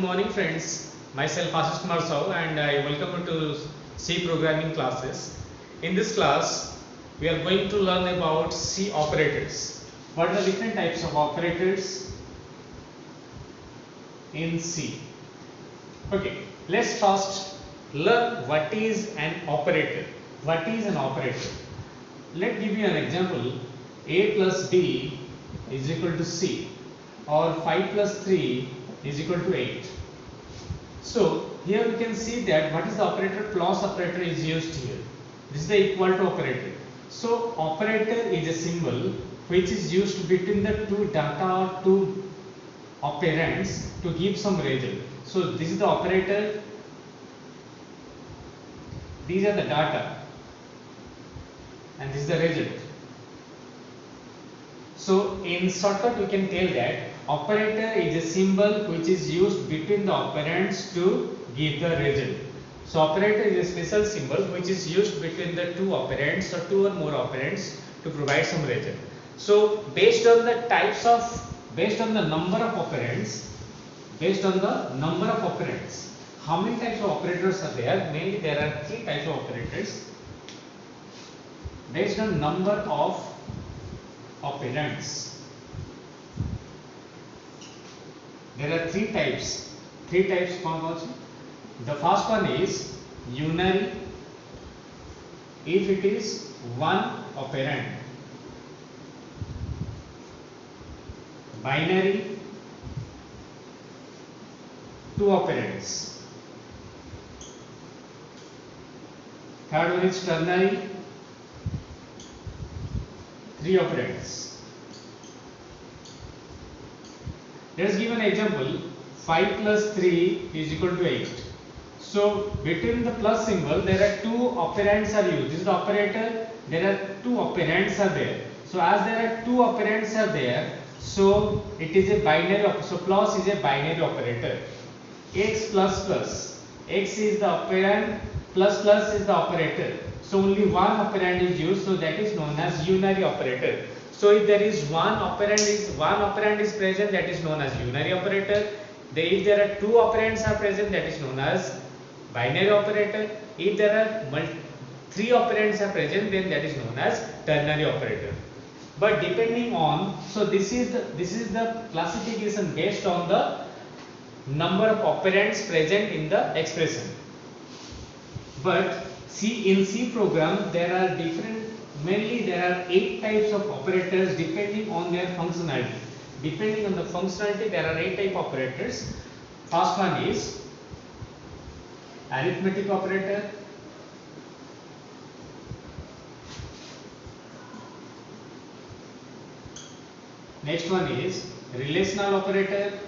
Good morning friends, myself Ashish Kumar Saul and I welcome you to C programming classes. In this class, we are going to learn about C operators. What are the different types of operators in C? Okay, let's first learn what is an operator. What is an operator? Let's give you an example. A plus B is equal to C or 5 plus 3 is equal to 8. So here we can see that what is the operator? Plus operator is used here. This is the equal to operator. So operator is a symbol which is used between the two data or two operands to give some result. So this is the operator. These are the data and this is the result. So in shortcut we can tell that operator is a symbol which is used between the operands to give the result. So operator is a special symbol which is used between the two operands or two or more operands to provide some result. So based on the number of operands, how many types of operators are there? Mainly there are three types of operators. Based on number of operands, there are three types. The first one is unary if it is one operand, binary two operands, third one is ternary three operands. Let us give an example. 5 plus 3 is equal to 8. So between the plus symbol there are two operands are used. This is the operator. There are two operands are there. So as there are two operands are there, so it is a binary. So plus is a binary operator. X plus plus. X is the operand. Plus plus is the operator. So only one operand is used. So that is known as unary operator. So if there is one operand is present, that is known as unary operator. If there are two operands are present, that is known as binary operator. If there are three operands are present, then that is known as ternary operator. But depending on, so this is the classification based on the number of operands present in the expression. But in C program there are mainly there are 8 types of operators depending on their functionality. Depending on the functionality there are 8 type of operators. First one is arithmetic operator. Next one is relational operator.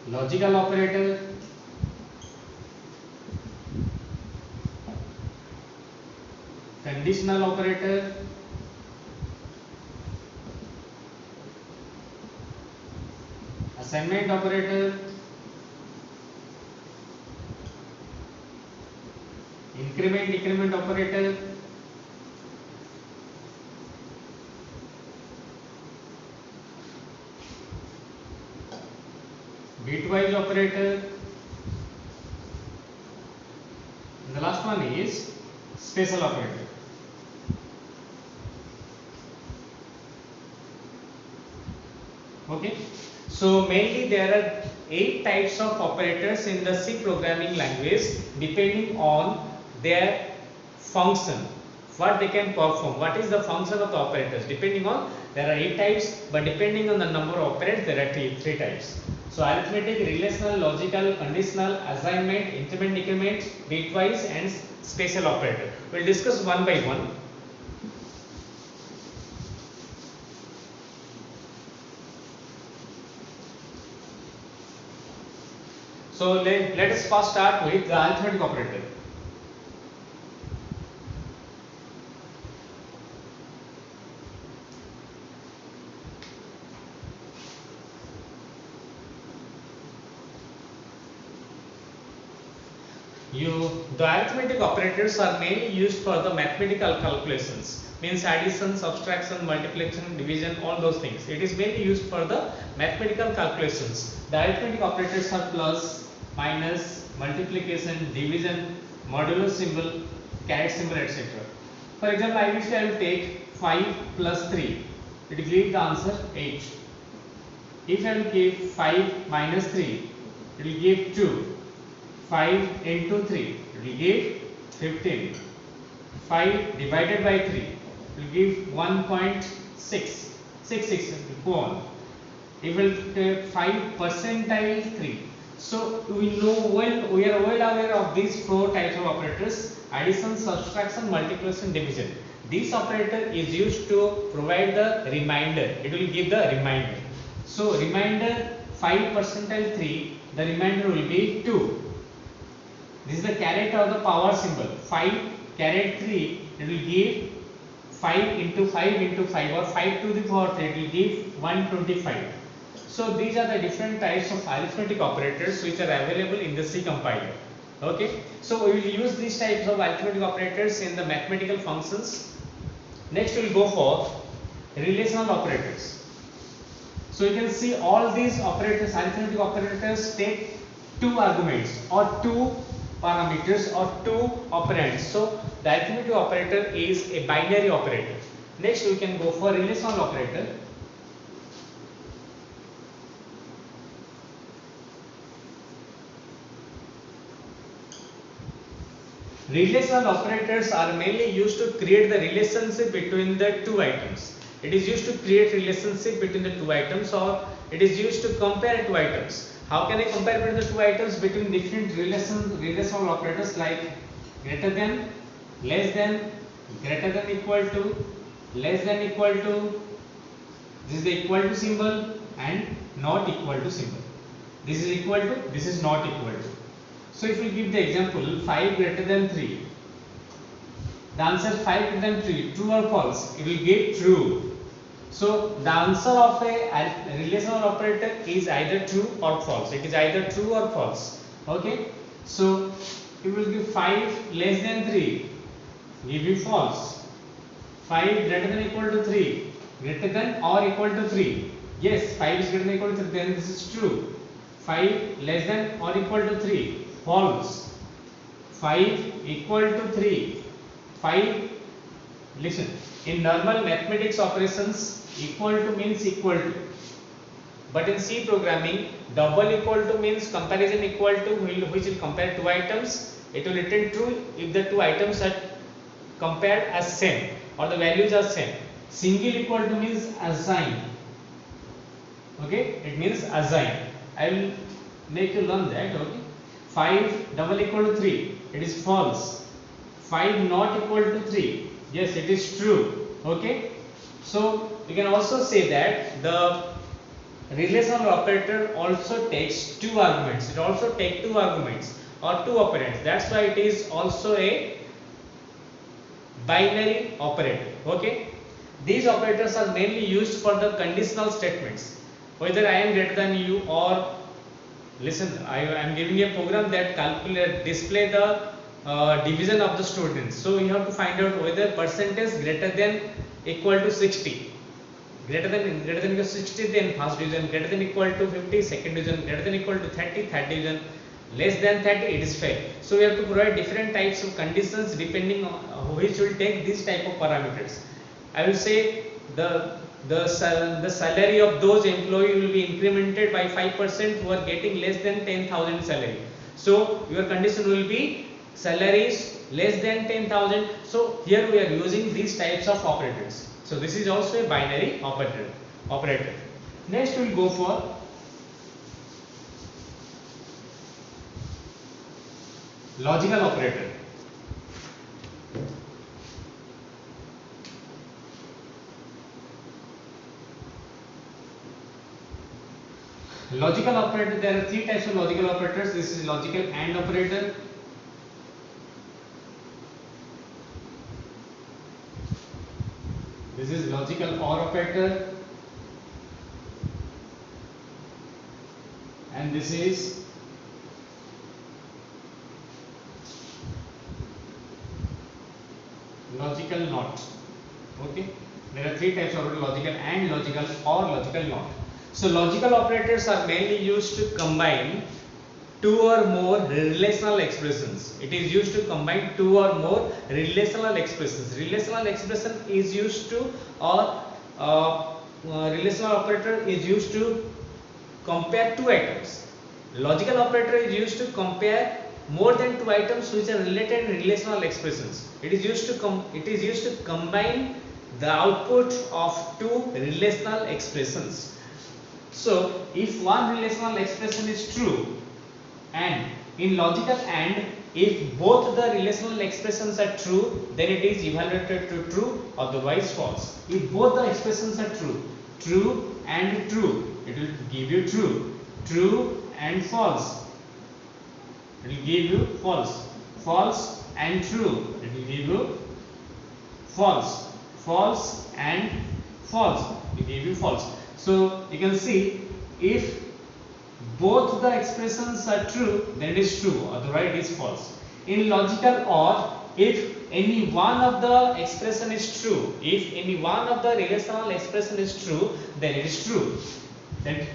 Logical operator. Conditional operator. Assignment operator. Increment decrement operator. Bitwise operator. And the last one is special operator. Okay, so mainly there are 8 types of operators in the C programming language depending on their function, what they can perform, what is the function of the operators. Depending on, there are 8 types, but depending on the number of operands there are 3 types. So arithmetic, relational, logical, conditional, assignment, increment, decrement, bitwise and special operator. We will discuss one by one. So let us first start with the arithmetic operator. The arithmetic operators are mainly used for the mathematical calculations, means addition, subtraction, multiplication, division, all those things. It is mainly used for the mathematical calculations. The arithmetic operators are plus, minus, multiplication, division, modulo symbol, caret symbol, etc. For example, I will take 5 plus 3. It will give the answer 8. If I will give 5 minus 3, it will give 2. 5 into 3, it will give 15. 5 divided by 3, it will give 1.6. 6, go on. If we will take 5 percentile 3. So we are well aware of these 4 types of operators: addition, subtraction, multiplication, division. This operator is used to provide the remainder. It will give the remainder. So remainder 5 percentile 3, the remainder will be 2. This is the caret or the power symbol. 5 caret 3, it will give 5 into 5 or 5 to the power 3, it will give 125. So these are the different types of arithmetic operators which are available in the C compiler. Okay. So we will use these types of arithmetic operators in the mathematical functions. Next we will go for relational operators. So you can see all these operators, arithmetic operators, take 2 arguments or 2 parameters or 2 operands. So the arithmetic operator is a binary operator. Next we can go for relational operator. Relational operators are mainly used to create the relationship between the 2 items. It is used to create relationship between the 2 items, or it is used to compare 2 items. How can I compare between the 2 items? Between different relational operators like greater than, less than, greater than equal to, less than equal to, this is the equal to symbol, and not equal to symbol. This is equal to, this is not equal to. So if we give the example 5 greater than 3, the answer 5 greater than 3, true or false? It will give true. So the answer of a relational operator is either true or false. It is either true or false. Okay. So it will give 5 less than 3, give you false. 5 greater than or equal to 3, greater than or equal to 3. Yes, 5 is greater than or equal to 3, then this is true. 5 less than or equal to 3, false. 5 equal to 3, 5, listen, in normal mathematics operations, equal to means equal to, but in C programming, double equal to means comparison equal to, which will compare 2 items. It will return true if the 2 items are compared as same or the values are same. Single equal to means assign. Okay, it means assign. I will make you learn that. Okay, 5 double equal to 3, it is false. 5 not equal to 3, yes, it is true. Okay, so we can also say that the relational operator also takes 2 arguments. It also takes 2 arguments or 2 operands. That's why it is also a binary operator. Okay, these operators are mainly used for the conditional statements, whether I am greater than you, or listen, I am giving a program that display the division of the students. So you have to find out whether percentage greater than equal to 60, greater than equal to 60, then first division, greater than equal to 50, second division, greater than equal to 30, third division, less than 30, it is fail. So we have to provide different types of conditions depending on which will take this type of parameters. I will say the salary of those employee will be incremented by 5% who are getting less than 10,000 salary. So your condition will be salaries less than 10,000. So here we are using these types of operators. So this is also a binary operator. Next we will go for logical operator. Logical operator, there are 3 types of logical operators. This is logical AND operator, this is logical OR operator, and this is logical not. Okay, there are three types of logical and, logical or, logical not. So logical operators are mainly used to combine two or more relational expressions. It is used to combine two or more relational expressions. Relational expression is used to, or relational operator is used to compare two items. Logical operator is used to compare more than two items which are related in relational expressions. It is used to combine the output of two relational expressions. So if one relational expression is true, and in logical and, if both the relational expressions are true, then it is evaluated to true, otherwise false. If both the expressions are true, true and true, it will give you true. True and false, it will give you false. False and true, it will give you false. False and false, it will give you false. So you can see, if both the expressions are true, then it is true, otherwise it is false. In logical or, if any one of the expression is true, if any one of the relational expression is true, then it is true. That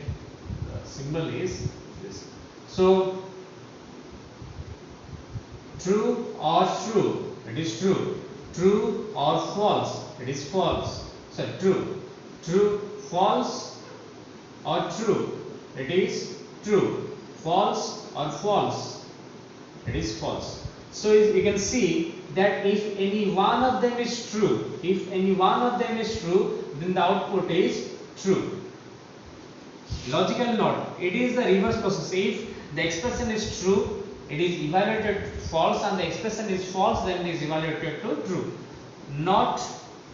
symbol is this. So true or true, it is true. True or false, it is false. So true. True, false or true, it is true. False or false, it is false. So you can see that if any one of them is true, then the output is true. Logical not, it is the reverse process. If the expression is true, it is evaluated false, and the expression is false, then it is evaluated to true. Not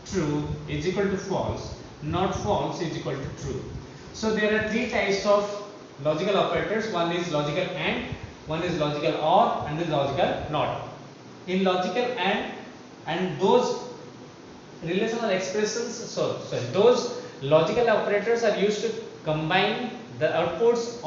true is equal to false, not false is equal to true. So there are three types of logical operators. One is logical and, one is logical or, and is logical not. In logical and those relational expressions, those logical operators are used to combine the outputs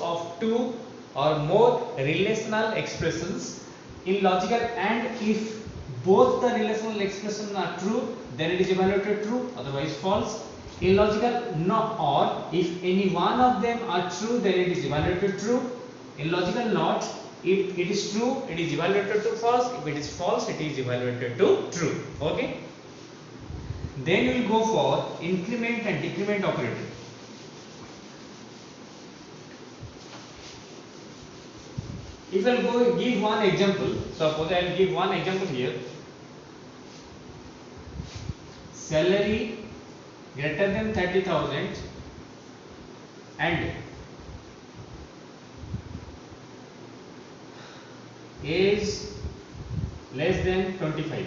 of two or more relational expressions. In logical and, if both the relational expressions are true, then it is evaluated true, otherwise false. In logical not or, if any one of them are true, then it is evaluated true. In logical not, if it is true, it is evaluated to false. If it is false, it is evaluated to true. Okay. Then we will go for increment and decrement operator. If I will give one example, suppose I will give one example here. Salary greater than 30,000 and age less than 25.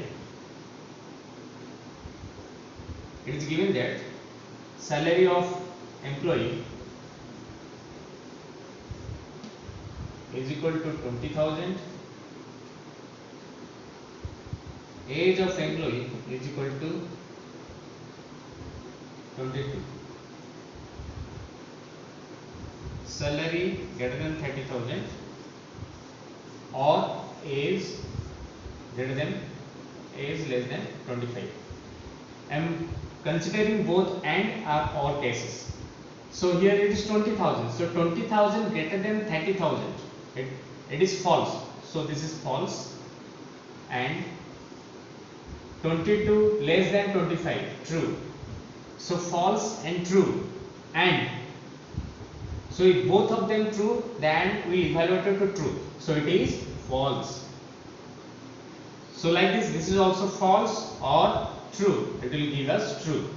It is given that salary of employee is equal to 20,000, age of employee is equal to 22. Salary greater than 30,000 or age less than 25. I am considering both and or cases. So here it is 20,000. So 20,000 greater than 30,000. It is false. So this is false. And 22 less than 25, true. So false and true. And so if both of them true, then we evaluate it to true. So it is false. So like this is also false or true. It will give us true.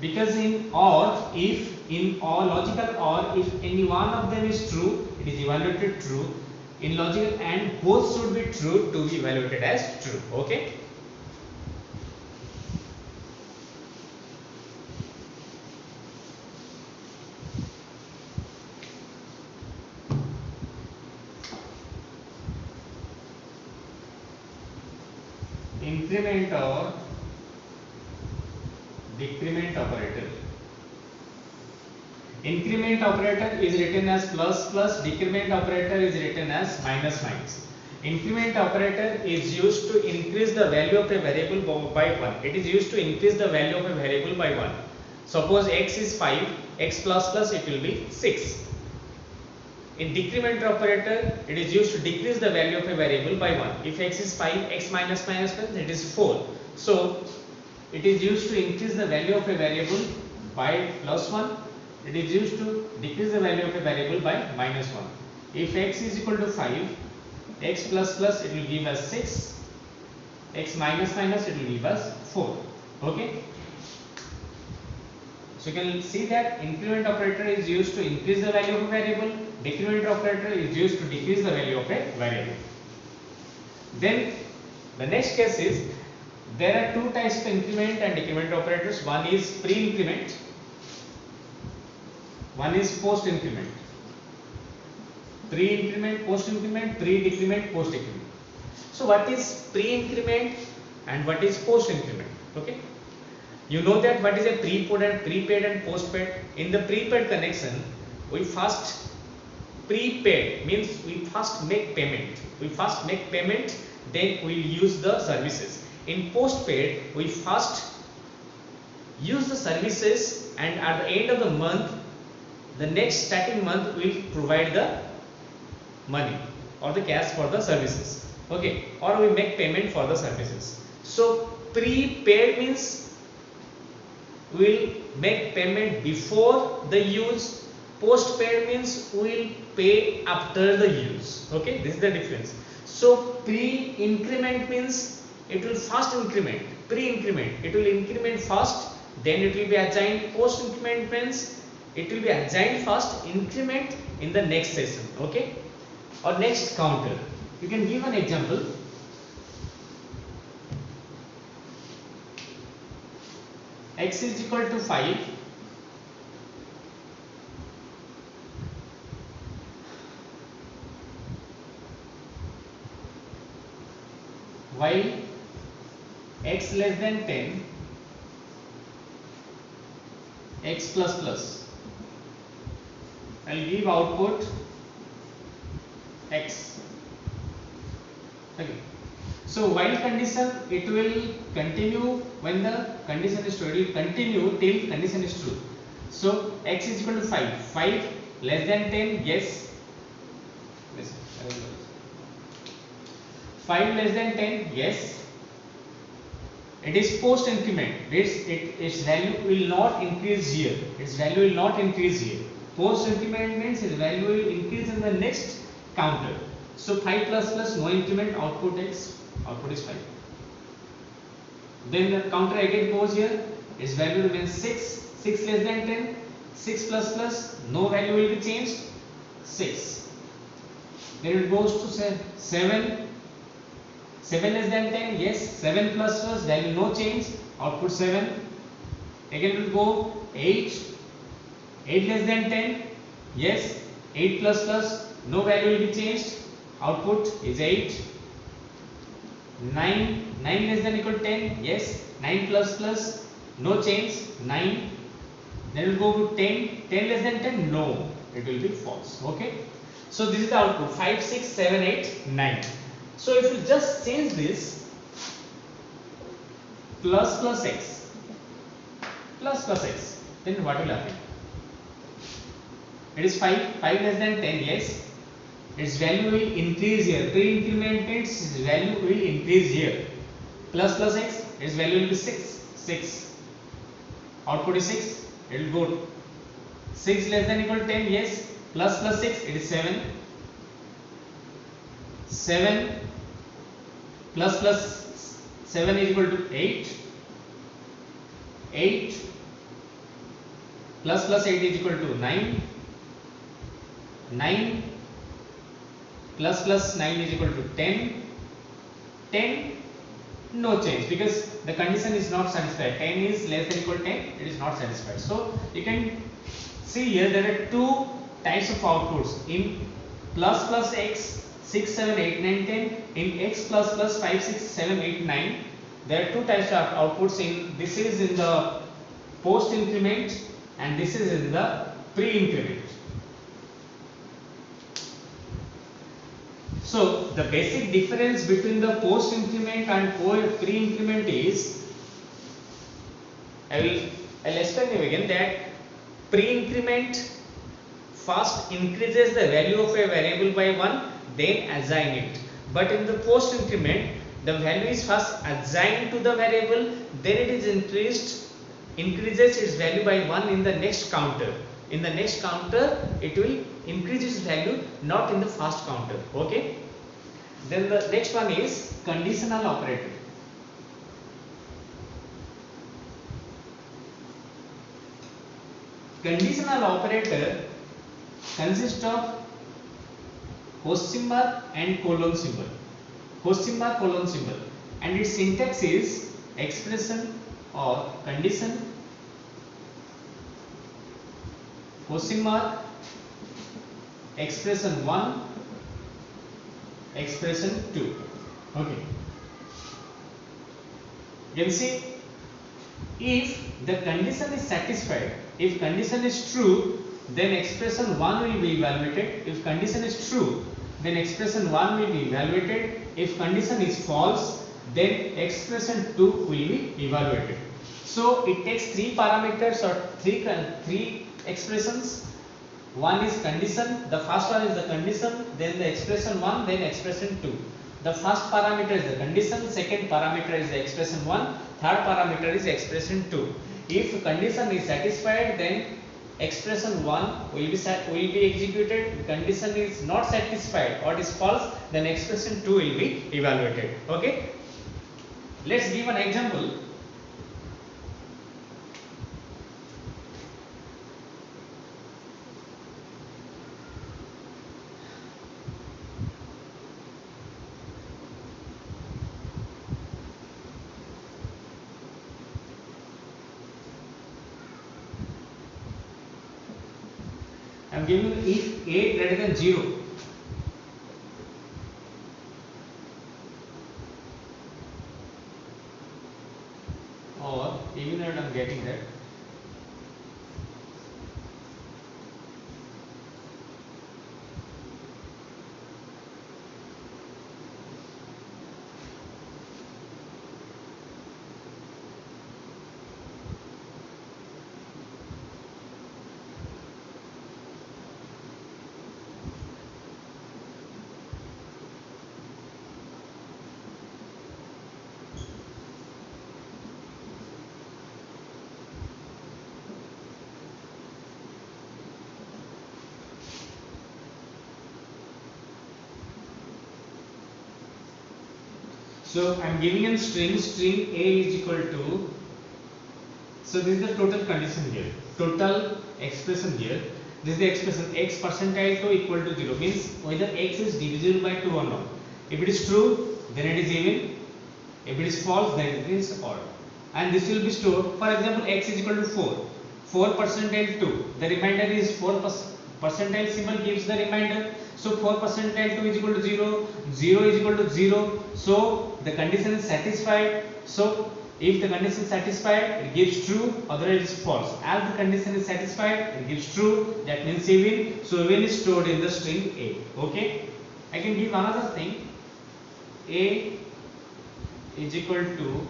Because in or, if in or logical or, if any one of them is true, it is evaluated true. In logical and, both should be true to be evaluated as true. Okay. Increment or decrement operator. Increment operator is written as plus plus, decrement operator is written as minus minus. Increment operator is used to increase the value of a variable by 1. It is used to increase the value of a variable by 1. Suppose x is 5, x plus plus it will be 6. In decrement operator, it is used to decrease the value of a variable by 1. If x is 5, x minus minus minus, it is 4. So it is used to increase the value of a variable by plus 1. It is used to decrease the value of a variable by minus 1. If x is equal to 5, x plus plus it will give us 6, x minus minus it will give us 4. Okay. So you can see that increment operator is used to increase the value of a variable, decrement operator is used to decrease the value of a variable. Then the next case is, there are two types of increment and decrement operators. One is pre-increment, one is post-increment. Pre-increment, post-increment, pre-decrement, post-decrement. So what is pre-increment and what is post-increment? Okay. You know that what is a prepaid and postpaid. In the prepaid connection, we first prepaid means we first make payment. We first make payment, then we will use the services. In postpaid, we first use the services, and at the end of the month, the next starting month we will provide the money or the cash for the services. Okay, or we make payment for the services. So prepaid means we will make payment before the use. Postpaid means we will pay after the use. Okay, this is the difference. So pre-increment means it will first increment. Pre-increment, it will increment first, then it will be assigned. Post-increment means it will be assigned first, increment in the next session. Okay, or next counter. You can give an example. X is equal to 5, while x less than 10, x plus plus. I will give output x. Okay. So while condition, it will continue when the condition is true. It will continue till condition is true. So x is equal to 5. 5 less than 10, yes. Listen, 5 less than 10, yes. It is post increment. Its value will not increase here. Its value will not increase here. Post increment means its value will increase in the next counter. So 5 plus plus, no increment, output x, output is 5. Then the counter again goes here, its value remains 6, 6 less than 10, 6 plus plus, no value will be changed, 6. Then it goes to 7, 7 less than 10, yes, 7 plus plus, value no change, output 7. Again it will go 8, 8 less than 10, yes, 8 plus plus, no value will be changed, output is 8. 9, 9 less than equal to 10, yes, 9 plus plus, no change, 9. Then we will go to 10, 10 less than 10, no, it will be false. Okay. So this is the output, 5, 6, 7, 8, 9. So if you just change this, plus plus x, then what will happen? It is 5, 5 less than 10, yes. Its value will increase here. Pre-increment means its value will increase here. Plus plus x, its value will be 6. 6. Output is 6. It will go 6 less than equal to 10. Yes. Plus plus 6, it is 7. 7 plus plus 7 is equal to 8. 8 plus plus 8 is equal to 9. 9 plus plus 9 is equal to 10. 10, no change because the condition is not satisfied. 10 is less than equal to 10, it is not satisfied. So you can see here there are two types of outputs. In plus plus x 6, 7, 8, 9, 10. In x plus plus 5, 6, 7, 8, 9. There are two types of outputs. In this is in the post increment and this is in the pre increment. So the basic difference between the post increment and pre increment is, I'll explain you again that pre increment first increases the value of a variable by 1, then assign it. But in the post increment, the value is first assigned to the variable, then it is increases its value by 1 in the next counter. In the next counter, it will increase its value, not in the first counter. Okay. Then the next one is conditional operator. Conditional operator consists of host symbol and colon symbol. Host symbol, colon symbol, and its syntax is expression or condition, question mark, expression 1, expression 2. Okay. You can see, if the condition is satisfied, if condition is true, then expression 1 will be evaluated. If condition is true, then expression 1 will be evaluated. If condition is false, then expression 2 will be evaluated. So it takes three parameters or three expressions. One is condition, the first one is the condition, then the expression 1, then expression 2. The first parameter is the condition, second parameter is the expression 1, third parameter is expression 2. If condition is satisfied, then expression 1 will be executed. Condition is not satisfied or is false, then expression 2 will be evaluated. Okay. Let's give an example. I am giving if a greater than 0, or even if I am getting that, so I am giving a string a is equal to, so this is the total condition here, total expression here. This is the expression x percentile 2 equal to 0, means whether x is divisible by 2 or not. If it is true, then it is even. If it is false, then it is odd. And this will be stored. For example, x is equal to 4. 4 percentile 2. The remainder is 4 percentile symbol gives the remainder. So 4 percentile 2 is equal to 0. 0 is equal to 0. So the condition is satisfied. So if the condition is satisfied, it gives true, otherwise it is false. As the condition is satisfied, it gives true, that means even. So even is stored in the string a. Okay. I can give another thing. A is equal to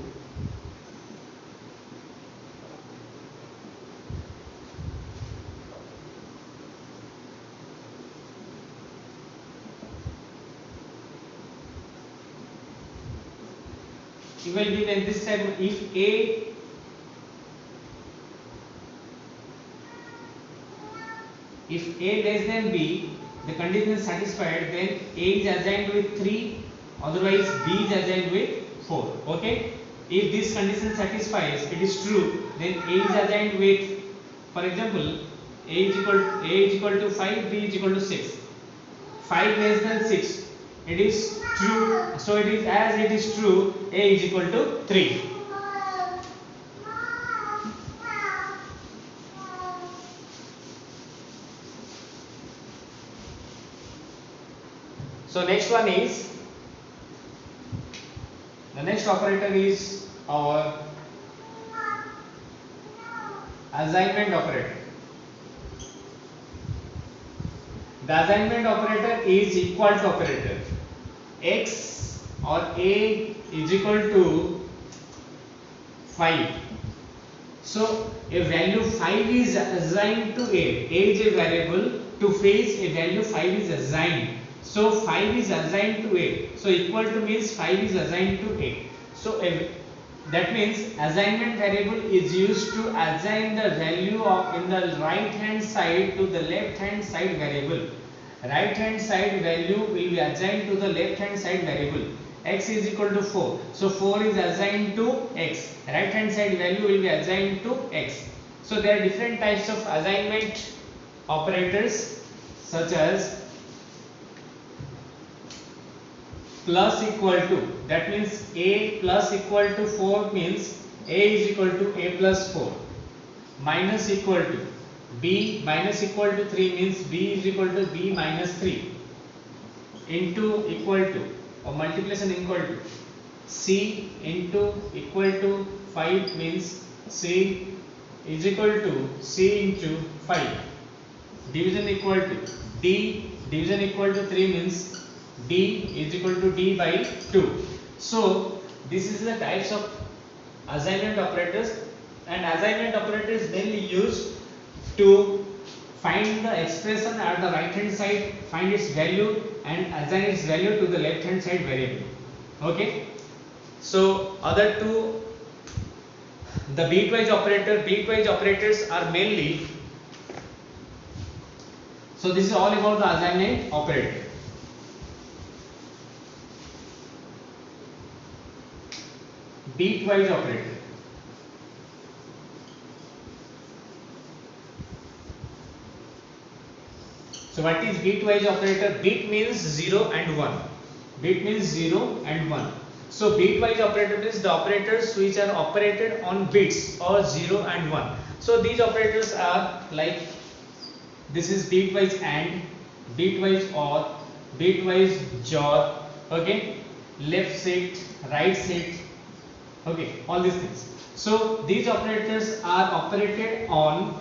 you will give in this type, if a less than b, the condition is satisfied, then a is assigned with 3, otherwise b is assigned with 4. Okay. If this condition satisfies, it is true, then a is assigned with, for example, a is equal to 5, b is equal to 6. 5 less than 6, it is true, so it is, as it is true, a is equal to 3. So next one is, the next operator is our assignment operator. The assignment operator is equal to operator. x or a is equal to 5. So a value 5 is assigned to a is a variable, to face a value 5 is assigned. So 5 is assigned to a. So equal to means 5 is assigned to a. So that means assignment variable is used to assign the value of in the right hand side to the left hand side variable. Right hand side value will be assigned to the left hand side variable. X is equal to 4. So 4 is assigned to x. Right hand side value will be assigned to x. So there are different types of assignment operators, such as plus equal to, that means a plus equal to 4 means a is equal to a plus 4. Minus equal to, b minus equal to 3 means b is equal to b minus 3. Into equal to, or multiplication equal to, c into equal to 5 means c is equal to c into 5. Division equal to, d division equal to 3 means d is equal to d by 2. So this is the types of assignment operators, and assignment operator is mainly used to find the expression at the right hand side, find its value and assign its value to the left hand side variable. Okay. So other two, the bitwise operators are mainly, so this is all about the assignment operator. Bitwise operator. So what is bitwise operator? Bit means 0 and 1. Bit means 0 and 1. So bitwise operator is the operators which are operated on bits or 0 and 1. So these operators are like, this is bitwise AND, bitwise OR, bitwise JOR, okay, left shift, right shift, okay, all these things. So these operators are operated on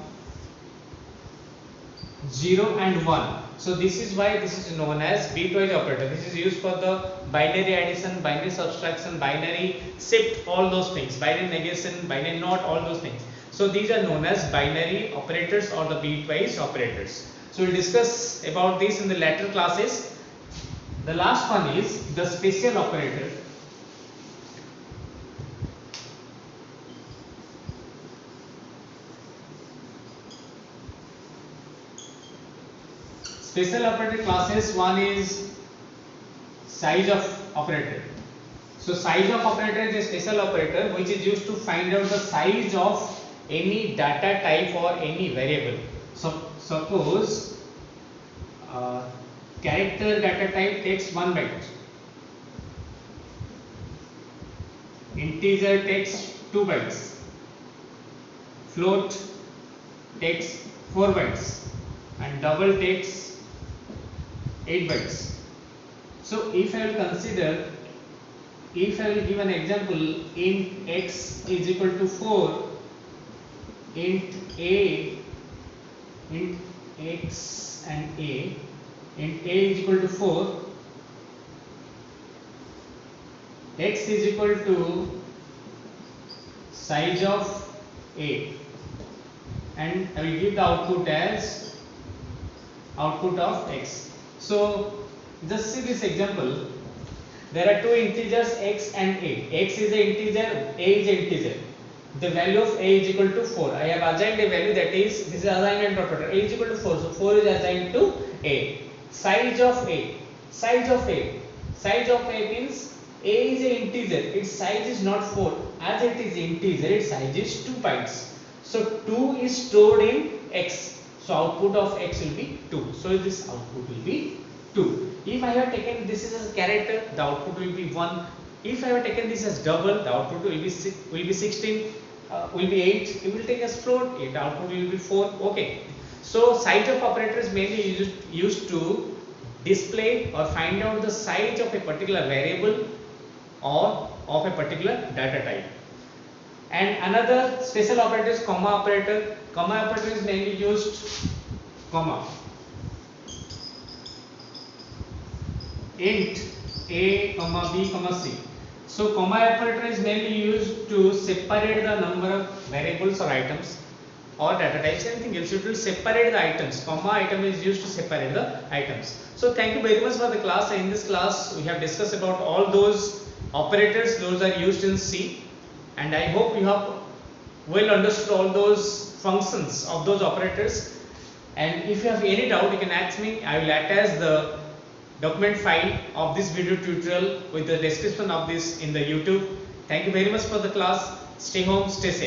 0 and 1. So this is why this is known as bitwise operator. This is used for the binary addition, binary subtraction, binary shift, all those things, binary negation, binary not, all those things. So these are known as binary operators or the bitwise operators. So we'll discuss about this in the later classes. The last one is the special operator. Special operator classes, one is size of operator. So size of operator is a special operator which is used to find out the size of any data type or any variable. So suppose character data type takes 1 byte, integer takes 2 bytes, float takes 4 bytes, and double takes 8 bytes. So if I will consider, if I will give an example, int x is equal to 4, int a, int x and a, int a is equal to 4, x is equal to size of a, and I will give the output as output of x. So just see this example. There are two integers x and a. X is a integer, a is a integer. The value of a is equal to 4. I have assigned a value, that is, this is assignment operator. A is equal to 4. So 4 is assigned to a. Size of a. Size of a. Size of a means a is a integer. Its size is not 4. As it is integer, its size is 2 bytes. So 2 is stored in x. So output of x will be 2. So this output will be 2. If I have taken this as a character, the output will be 1. If I have taken this as double, the output will be 16, will be 8. If we will take as float, the output will be 4. Okay. So size of operator is mainly used to display or find out the size of a particular variable or of a particular data type. And another special operator is comma operator. Comma operator is mainly used, comma, int A, comma B, comma C. So comma operator is mainly used to separate the number of variables or items or data types, anything else. It will separate the items. Comma item is used to separate the items. So thank you very much for the class. In this class we have discussed about all those operators, those are used in C, and I hope you have well understood all those functions of those operators. And if you have any doubt, you can ask me. I will attach the document file of this video tutorial with the description of this in the YouTube. Thank you very much for the class. Stay home, stay safe.